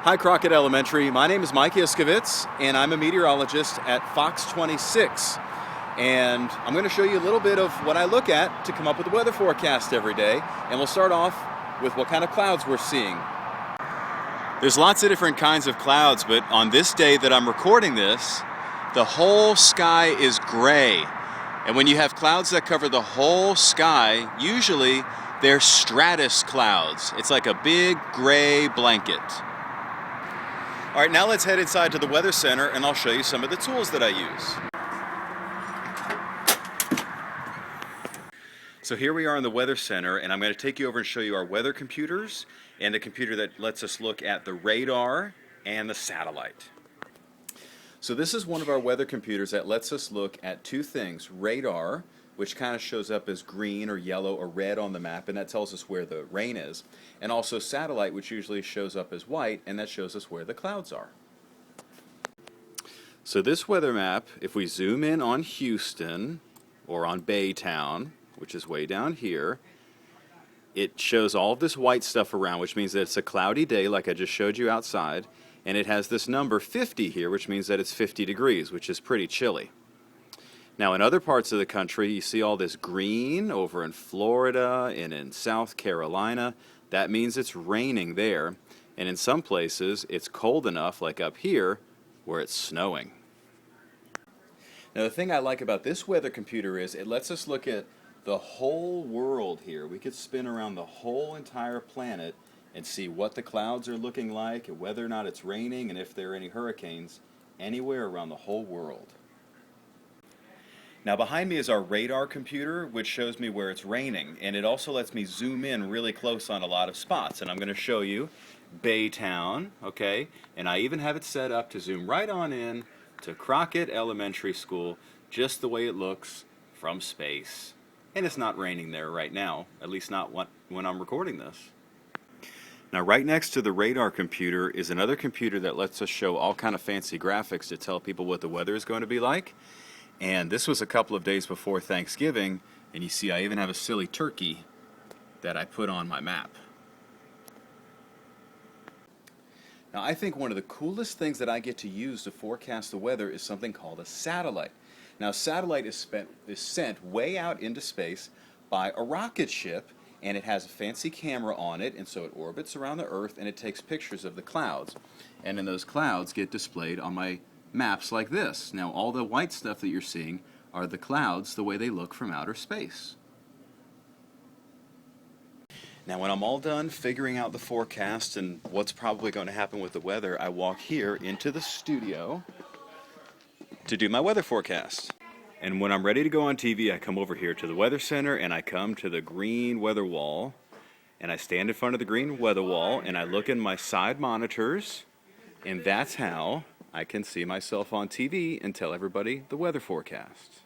Hi, Crockett Elementary. My name is Mike Iscovitz, and I'm a meteorologist at Fox 26. And I'm going to show you a little bit of what I look at to come up with a weather forecast every day. And we'll start off with what kind of clouds we're seeing. There's lots of different kinds of clouds, but on this day that I'm recording this, the whole sky is gray. And when you have clouds that cover the whole sky, usually they're stratus clouds. It's like a big gray blanket. All right, now let's head inside to the Weather Center and I'll show you some of the tools that I use. So here we are in the Weather Center, and I'm going to take you over and show you our weather computers and the computer that lets us look at the radar and the satellite. So this is one of our weather computers that lets us look at two things: radar, which kind of shows up as green or yellow or red on the map, and that tells us where the rain is, and also satellite, which usually shows up as white, and that shows us where the clouds are. So this weather map, if we zoom in on Houston or on Baytown, which is way down here, it shows all of this white stuff around, which means that it's a cloudy day like I just showed you outside, and it has this number 50 here, which means that it's 50 degrees, which is pretty chilly. Now in other parts of the country, you see all this green over in Florida and in South Carolina. That means it's raining there. And in some places, it's cold enough, like up here, where it's snowing. Now the thing I like about this weather computer is it lets us look at the whole world here. We could spin around the whole entire planet and see what the clouds are looking like, and whether or not it's raining, and if there are any hurricanes anywhere around the whole world. Now behind me is our radar computer, which shows me where it's raining, and it also lets me zoom in really close on a lot of spots. And I'm going to show you Baytown, okay? And I even have it set up to zoom right on in to Crockett Elementary School, just the way it looks from space. And it's not raining there right now, at least not when I'm recording this. Now right next to the radar computer is another computer that lets us show all kind of fancy graphics to tell people what the weather is going to be like. And this was a couple of days before Thanksgiving, and you see I even have a silly turkey that I put on my map. Now I think one of the coolest things that I get to use to forecast the weather is something called a satellite. Now a satellite is sent way out into space by a rocket ship, and it has a fancy camera on it, and so it orbits around the Earth and it takes pictures of the clouds. And then those clouds get displayed on my maps like this. Now all the white stuff that you're seeing are the clouds the way they look from outer space. Now when I'm all done figuring out the forecast and what's probably going to happen with the weather, I walk here into the studio to do my weather forecast. And when I'm ready to go on TV, I come over here to the Weather Center and I come to the green weather wall, and I stand in front of the green weather wall and I look in my side monitors, and that's how I can see myself on TV and tell everybody the weather forecast.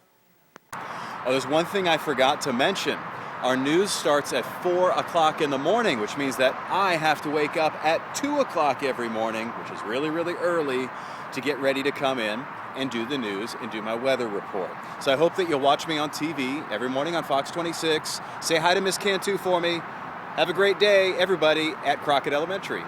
Oh, there's one thing I forgot to mention. Our news starts at 4 o'clock in the morning, which means that I have to wake up at 2 o'clock every morning, which is really, really early, to get ready to come in and do the news and do my weather report. So I hope that you'll watch me on TV every morning on Fox 26. Say hi to Miss Cantu for me. Have a great day, everybody, at Crockett Elementary.